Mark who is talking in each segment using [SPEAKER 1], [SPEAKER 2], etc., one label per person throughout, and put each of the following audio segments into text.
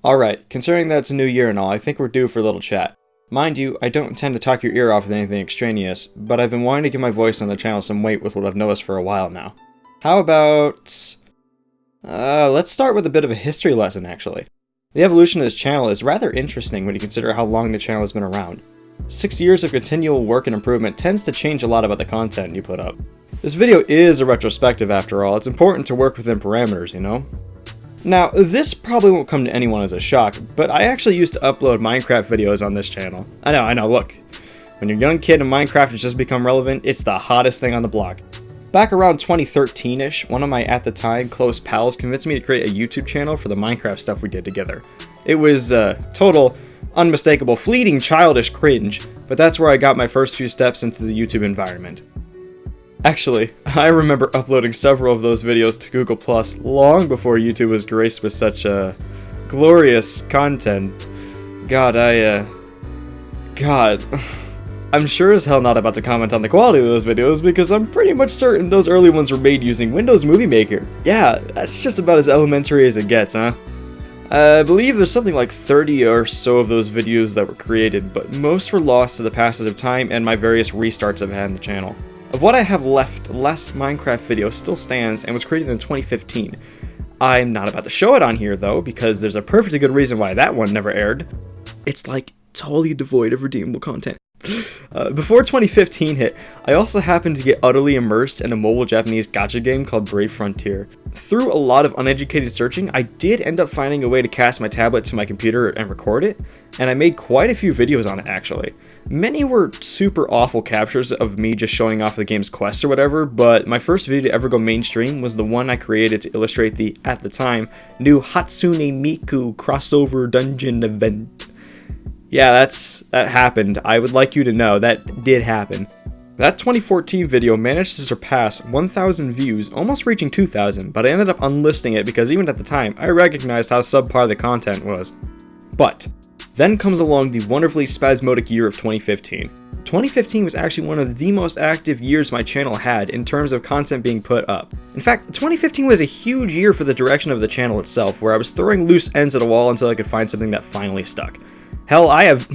[SPEAKER 1] Alright, considering that it's a new year and all, I think we're due for a little chat. Mind you, I don't intend to talk your ear off with anything extraneous, but I've been wanting to give my voice on the channel some weight with what I've noticed for a while now. How about... let's start with a bit of a history lesson, actually. The evolution of this channel is rather interesting when you consider how long the channel has been around. 6 years of continual work and improvement tends to change a lot about the content you put up. This video is a retrospective after all, it's important to work within parameters, you know? Now, this probably won't come to anyone as a shock, but I actually used to upload Minecraft videos on this channel. I know, look. When you're a young kid and Minecraft has just become relevant, it's the hottest thing on the block. Back around 2013-ish, one of my at the time close pals convinced me to create a YouTube channel for the Minecraft stuff we did together. It was total, unmistakable, fleeting childish cringe, but that's where I got my first few steps into the YouTube environment. Actually, I remember uploading several of those videos to Google Plus long before YouTube was graced with such glorious content. God, I'm sure as hell not about to comment on the quality of those videos because I'm pretty much certain those early ones were made using Windows Movie Maker. Yeah, that's just about as elementary as it gets, huh? I believe there's something like 30 or so of those videos that were created, but most were lost to the passage of time and my various restarts I've had on the channel. Of what I have left, the last Minecraft video still stands and was created in 2015. I'm not about to show it on here though, because there's a perfectly good reason why that one never aired. It's like totally devoid of redeemable content. Before 2015 hit, I also happened to get utterly immersed in a mobile Japanese gacha game called Brave Frontier. Through a lot of uneducated searching, I did end up finding a way to cast my tablet to my computer and record it, and I made quite a few videos on it actually. Many were super awful captures of me just showing off the game's quest or whatever, but my first video to ever go mainstream was the one I created to illustrate the, at the time, new Hatsune Miku crossover dungeon event. Yeah, that happened. I would like you to know that did happen. That 2014 video managed to surpass 1,000 views, almost reaching 2,000, but I ended up unlisting it because even at the time, I recognized how subpar the content was. But then comes along the wonderfully spasmodic year of 2015. 2015 was actually one of the most active years my channel had in terms of content being put up. In fact, 2015 was a huge year for the direction of the channel itself, where I was throwing loose ends at a wall until I could find something that finally stuck. Hell, I have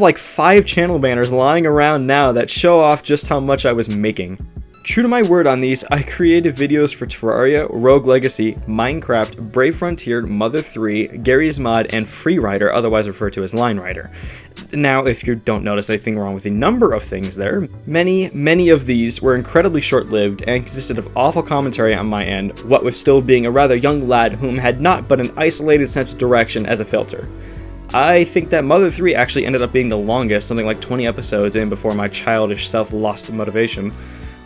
[SPEAKER 1] like 5 channel banners lying around now that show off just how much I was making. True to my word on these, I created videos for Terraria, Rogue Legacy, Minecraft, Brave Frontier, Mother 3, Gary's Mod, and Freerider, otherwise referred to as Line Rider. Now, if you don't notice anything wrong with the number of things there, many of these were incredibly short-lived and consisted of awful commentary on my end, what with still being a rather young lad whom had not but an isolated sense of direction as a filter. I think that Mother 3 actually ended up being the longest, something like 20 episodes in before my childish self lost motivation.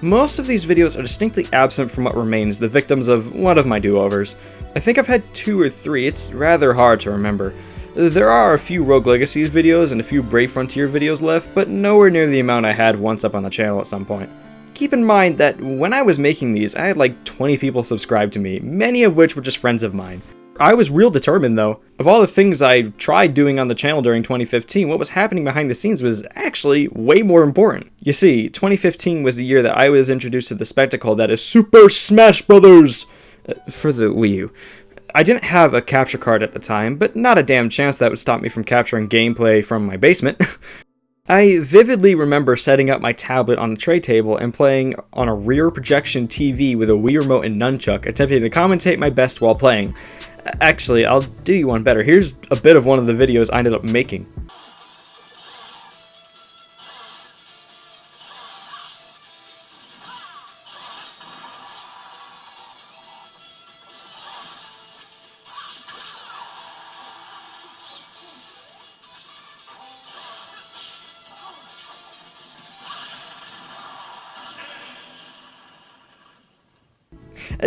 [SPEAKER 1] Most of these videos are distinctly absent from what remains, the victims of one of my do-overs. I think I've had 2 or 3, it's rather hard to remember. There are a few Rogue Legacy videos and a few Brave Frontier videos left, but nowhere near the amount I had once up on the channel at some point. Keep in mind that when I was making these, I had like 20 people subscribed to me, many of which were just friends of mine. I was real determined though. Of all the things I tried doing on the channel during 2015, what was happening behind the scenes was actually way more important. You see, 2015 was the year that I was introduced to the spectacle that is Super Smash Bros. For the Wii U. I didn't have a capture card at the time, but not a damn chance that would stop me from capturing gameplay from my basement. I vividly remember setting up my tablet on a tray table and playing on a rear projection TV with a Wii remote and nunchuck, attempting to commentate my best while playing. Actually, I'll do you one better. Here's a bit of one of the videos I ended up making.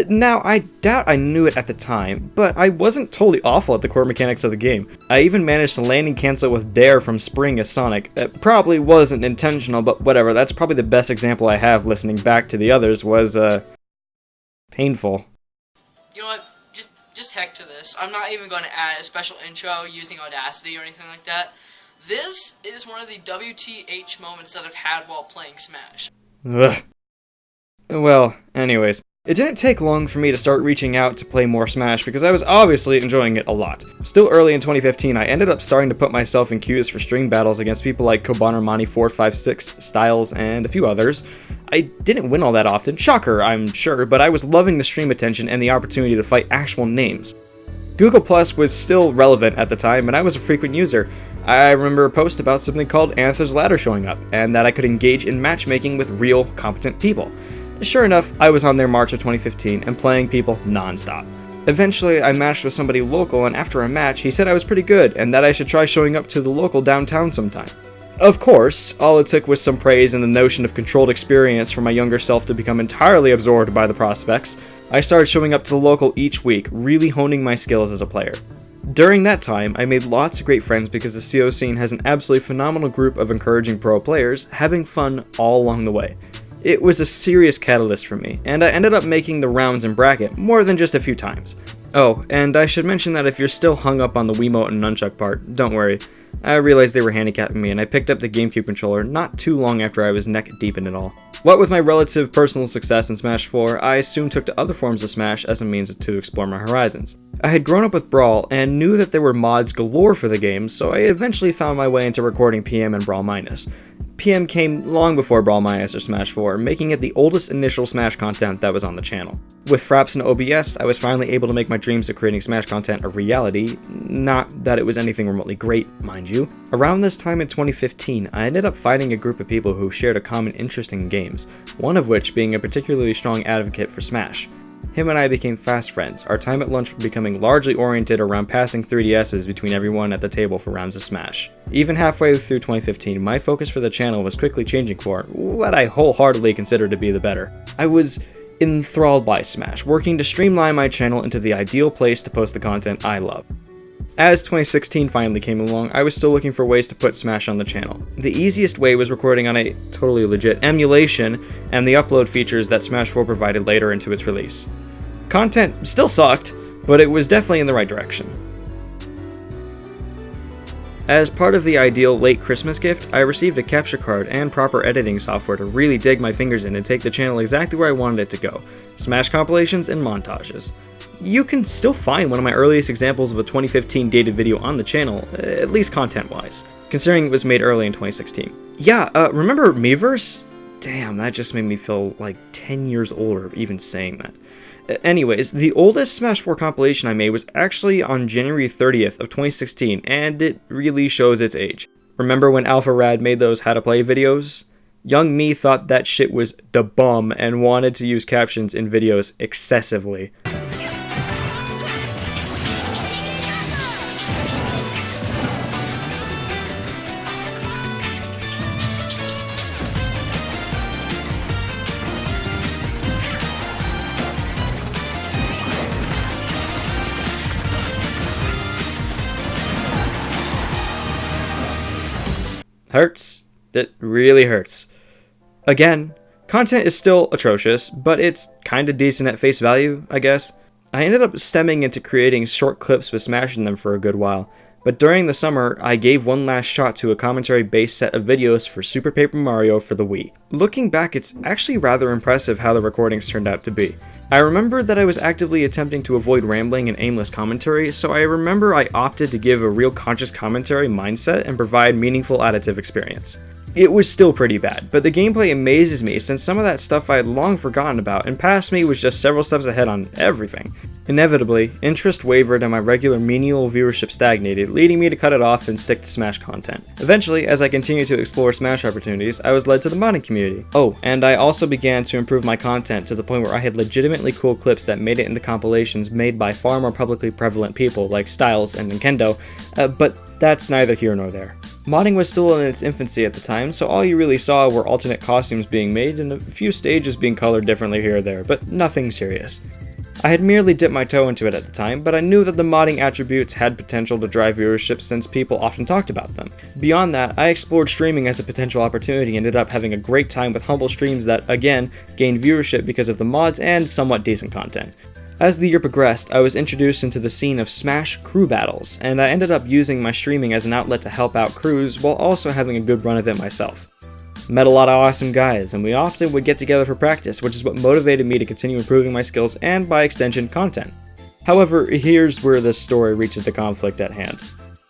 [SPEAKER 1] Now, I doubt I knew it at the time, but I wasn't totally awful at the core mechanics of the game. I even managed to land and cancel with Dare from Spring as Sonic. It probably wasn't intentional, but whatever, that's probably the best example I have listening back to the others was, painful.
[SPEAKER 2] You know what, just heck to this. I'm not even going to add a special intro using Audacity or anything like that. This is one of the WTH moments that I've had while playing Smash.
[SPEAKER 1] Ugh. Well, anyways. It didn't take long for me to start reaching out to play more Smash because I was obviously enjoying it a lot. Still early in 2015, I ended up starting to put myself in queues for stream battles against people like Kobanermani456, Styles, and a few others. I didn't win all that often, shocker I'm sure, but I was loving the stream attention and the opportunity to fight actual names. Google Plus was still relevant at the time, and I was a frequent user. I remember a post about something called Anther's Ladder showing up, and that I could engage in matchmaking with real, competent people. Sure enough, I was on there March of 2015 and playing people non-stop. Eventually, I matched with somebody local, and after a match, he said I was pretty good and that I should try showing up to the local downtown sometime. Of course, all it took was some praise and the notion of controlled experience for my younger self to become entirely absorbed by the prospects. I started showing up to the local each week, really honing my skills as a player. During that time, I made lots of great friends because the CO scene has an absolutely phenomenal group of encouraging pro players, having fun all along the way. It was a serious catalyst for me, and I ended up making the rounds in bracket more than just a few times. Oh, and I should mention that if you're still hung up on the Wiimote and Nunchuck part, don't worry. I realized they were handicapping me, and I picked up the GameCube controller not too long after I was neck deep in it all. What with my relative personal success in Smash 4, I soon took to other forms of Smash as a means to explore my horizons. I had grown up with Brawl and knew that there were mods galore for the game, so I eventually found my way into recording PM and Brawl Minus. PM came long before Brawl Minus or Smash 4, making it the oldest initial Smash content that was on the channel. With Fraps and OBS, I was finally able to make my dreams of creating Smash content a reality, not that it was anything remotely great, mind you. Around this time in 2015, I ended up finding a group of people who shared a common interest in games, one of which being a particularly strong advocate for Smash. Him and I became fast friends, our time at lunch becoming largely oriented around passing 3DSs between everyone at the table for rounds of Smash. Even halfway through 2015, my focus for the channel was quickly changing for what I wholeheartedly consider to be the better. I was enthralled by Smash, working to streamline my channel into the ideal place to post the content I love. As 2016 finally came along, I was still looking for ways to put Smash on the channel. The easiest way was recording on a totally legit emulation and the upload features that Smash 4 provided later into its release. Content still sucked, but it was definitely in the right direction. As part of the ideal late Christmas gift, I received a capture card and proper editing software to really dig my fingers in and take the channel exactly where I wanted it to go: Smash compilations and montages. You can still find one of my earliest examples of a 2015 dated video on the channel, at least content-wise, considering it was made early in 2016. Yeah, remember Miiverse? Damn, that just made me feel like 10 years older even saying that. Anyways, the oldest Smash 4 compilation I made was actually on January 30th of 2016, and it really shows its age. Remember when Alpha Rad made those how to play videos? Young me thought that shit was da bum and wanted to use captions in videos excessively. Hurts. It really hurts. Again, content is still atrocious, but it's kinda decent at face value, I guess. I ended up stemming into creating short clips with smashing them for a good while, but during the summer, I gave one last shot to a commentary-based set of videos for Super Paper Mario for the Wii. Looking back, it's actually rather impressive how the recordings turned out to be. I remember that I was actively attempting to avoid rambling and aimless commentary, so I remember I opted to give a real conscious commentary mindset and provide meaningful additive experience. It was still pretty bad, but the gameplay amazes me since some of that stuff I had long forgotten about, and past me was just several steps ahead on everything. Inevitably, interest wavered and my regular menial viewership stagnated, leading me to cut it off and stick to Smash content. Eventually, as I continued to explore Smash opportunities, I was led to the modding community. Oh, and I also began to improve my content to the point where I had legitimately cool clips that made it into compilations made by far more publicly prevalent people like Styles and Nintendo, but that's neither here nor there. Modding was still in its infancy at the time, so all you really saw were alternate costumes being made and a few stages being colored differently here or there, but nothing serious. I had merely dipped my toe into it at the time, but I knew that the modding attributes had potential to drive viewership since people often talked about them. Beyond that, I explored streaming as a potential opportunity and ended up having a great time with humble streams that, again, gained viewership because of the mods and somewhat decent content. As the year progressed, I was introduced into the scene of Smash crew battles, and I ended up using my streaming as an outlet to help out crews while also having a good run of it myself. Met a lot of awesome guys, and we often would get together for practice, which is what motivated me to continue improving my skills and, by extension, content. However, here's where this story reaches the conflict at hand.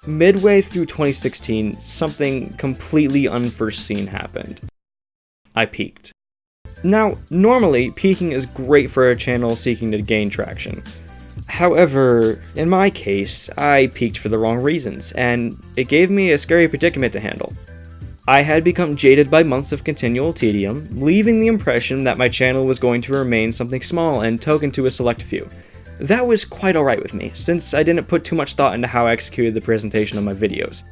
[SPEAKER 1] Midway through 2016, something completely unforeseen happened. I peaked. Now, normally, peaking is great for a channel seeking to gain traction. However, in my case, I peaked for the wrong reasons, and it gave me a scary predicament to handle. I had become jaded by months of continual tedium, leaving the impression that my channel was going to remain something small and token to a select few. That was quite alright with me, since I didn't put too much thought into how I executed the presentation of my videos.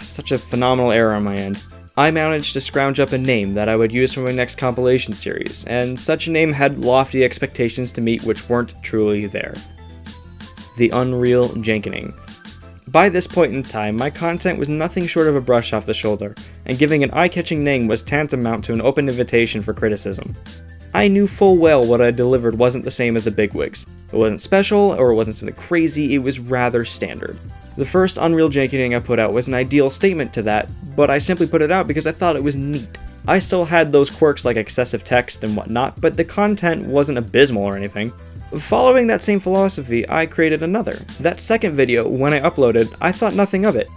[SPEAKER 1] Such a phenomenal error on my end. I managed to scrounge up a name that I would use for my next compilation series, and such a name had lofty expectations to meet which weren't truly there. The Unreal Jankening. By this point in time, my content was nothing short of a brush off the shoulder, and giving an eye-catching name was tantamount to an open invitation for criticism. I knew full well what I delivered wasn't the same as the bigwigs. It wasn't special, or it wasn't something crazy, it was rather standard. The first Unreal Jankening I put out was an ideal statement to that, but I simply put it out because I thought it was neat. I still had those quirks like excessive text and whatnot, but the content wasn't abysmal or anything. Following that same philosophy, I created another. That second video, when I uploaded, I thought nothing of it.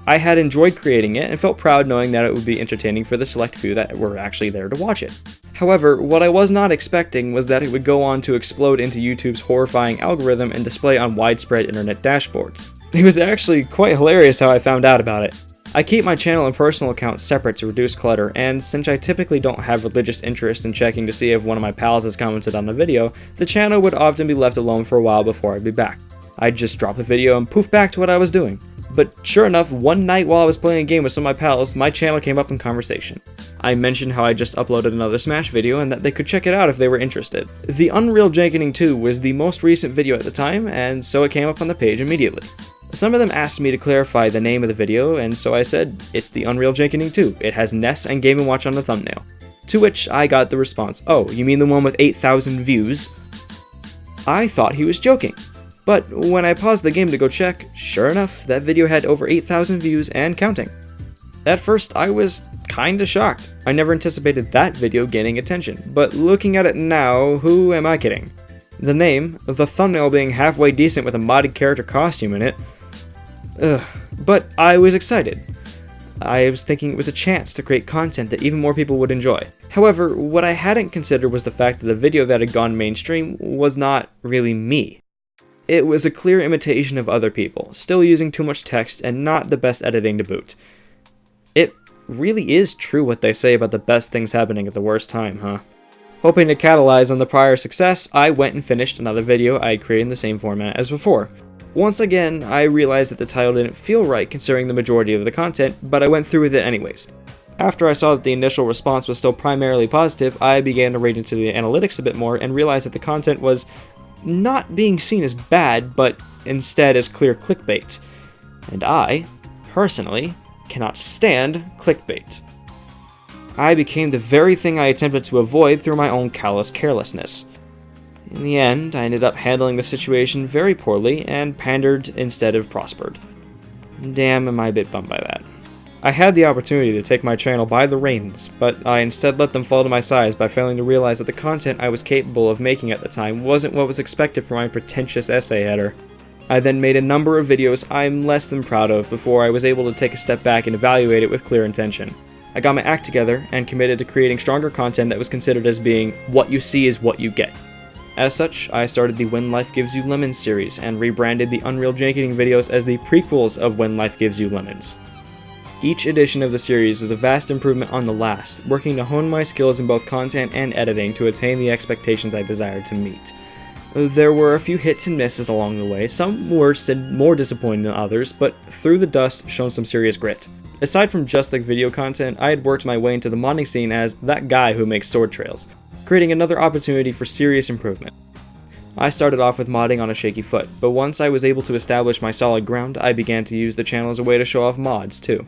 [SPEAKER 1] I had enjoyed creating it and felt proud knowing that it would be entertaining for the select few that were actually there to watch it. However, what I was not expecting was that it would go on to explode into YouTube's horrifying algorithm and display on widespread internet dashboards. It was actually quite hilarious how I found out about it. I keep my channel and personal accounts separate to reduce clutter, and since I typically don't have religious interest in checking to see if one of my pals has commented on the video, the channel would often be left alone for a while before I'd be back. I'd just drop the video and poof back to what I was doing. But sure enough, one night while I was playing a game with some of my pals, my channel came up in conversation. I mentioned how I just uploaded another Smash video and that they could check it out if they were interested. The Unreal Jankening 2 was the most recent video at the time, and so it came up on the page immediately. Some of them asked me to clarify the name of the video, and so I said, it's the Unreal Jankening 2, it has Ness and Game & Watch on the thumbnail. To which I got the response, oh, you mean the one with 8,000 views? I thought he was joking. But when I paused the game to go check, sure enough, that video had over 8,000 views and counting. At first, I was kinda shocked. I never anticipated that video gaining attention, but looking at it now, who am I kidding? The name, the thumbnail being halfway decent with a modded character costume in it. But I was excited. I was thinking it was a chance to create content that even more people would enjoy. However, what I hadn't considered was the fact that the video that had gone mainstream was not really me. It was a clear imitation of other people, still using too much text and not the best editing to boot. It really is true what they say about the best things happening at the worst time, huh? Hoping to capitalize on the prior success, I went and finished another video I had created in the same format as before. Once again, I realized that the title didn't feel right considering the majority of the content, but I went through with it anyways. After I saw that the initial response was still primarily positive, I began to read into the analytics a bit more and realized that the content was not being seen as bad, but instead as clear clickbait. And I, personally, cannot stand clickbait. I became the very thing I attempted to avoid through my own callous carelessness. In the end, I ended up handling the situation very poorly and pandered instead of prospered. Damn, am I a bit bummed by that. I had the opportunity to take my channel by the reins, but I instead let them fall to my size by failing to realize that the content I was capable of making at the time wasn't what was expected from my pretentious essay header. I then made a number of videos I'm less than proud of before I was able to take a step back and evaluate it with clear intention. I got my act together and committed to creating stronger content that was considered as being what you see is what you get. As such, I started the When Life Gives You Lemons series and rebranded the Unreal Jankening videos as the prequels of When Life Gives You Lemons. Each edition of the series was a vast improvement on the last, working to hone my skills in both content and editing to attain the expectations I desired to meet. There were a few hits and misses along the way, some worse and more disappointing than others, but through the dust shown some serious grit. Aside from just like video content, I had worked my way into the modding scene as that guy who makes sword trails, creating another opportunity for serious improvement. I started off with modding on a shaky foot, but once I was able to establish my solid ground, I began to use the channel as a way to show off mods too.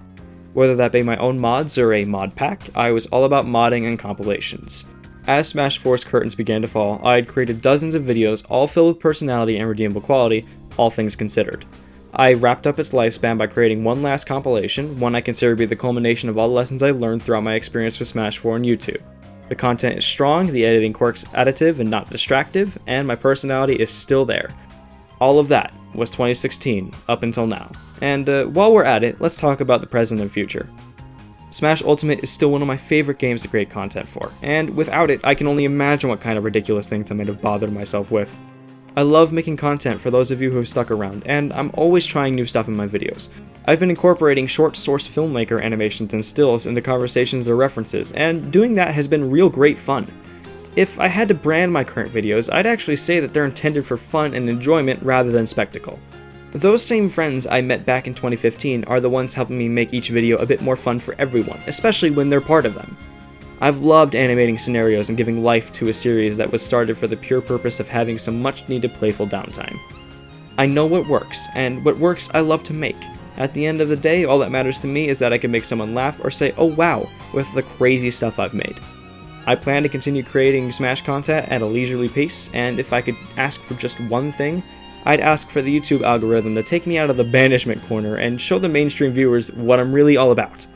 [SPEAKER 1] Whether that be my own mods or a mod pack, I was all about modding and compilations. As Smash 4's curtains began to fall, I had created dozens of videos all filled with personality and redeemable quality, all things considered. I wrapped up its lifespan by creating one last compilation, one I consider to be the culmination of all the lessons I learned throughout my experience with Smash 4 and YouTube. The content is strong, the editing quirks additive and not distractive, and my personality is still there. All of that was 2016, up until now. And while we're at it, let's talk about the present and future. Smash Ultimate is still one of my favorite games to create content for, and without it, I can only imagine what kind of ridiculous things I might have bothered myself with. I love making content for those of you who have stuck around, and I'm always trying new stuff in my videos. I've been incorporating short source filmmaker animations and stills into conversations or references, and doing that has been real great fun. If I had to brand my current videos, I'd actually say that they're intended for fun and enjoyment rather than spectacle. Those same friends I met back in 2015 are the ones helping me make each video a bit more fun for everyone, especially when they're part of them. I've loved animating scenarios and giving life to a series that was started for the pure purpose of having some much needed playful downtime. I know what works, and what works I love to make. At the end of the day, all that matters to me is that I can make someone laugh or say, "Oh wow," with the crazy stuff I've made. I plan to continue creating Smash content at a leisurely pace, and if I could ask for just one thing, I'd ask for the YouTube algorithm to take me out of the banishment corner and show the mainstream viewers what I'm really all about.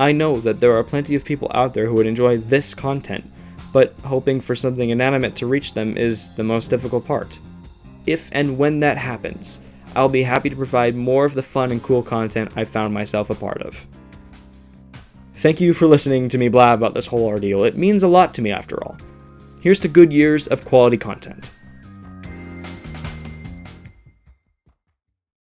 [SPEAKER 1] I know that there are plenty of people out there who would enjoy this content, but hoping for something inanimate to reach them is the most difficult part. If and when that happens, I'll be happy to provide more of the fun and cool content I've found myself a part of. Thank you for listening to me blab about this whole ordeal. It means a lot to me after all. Here's to good years of quality content.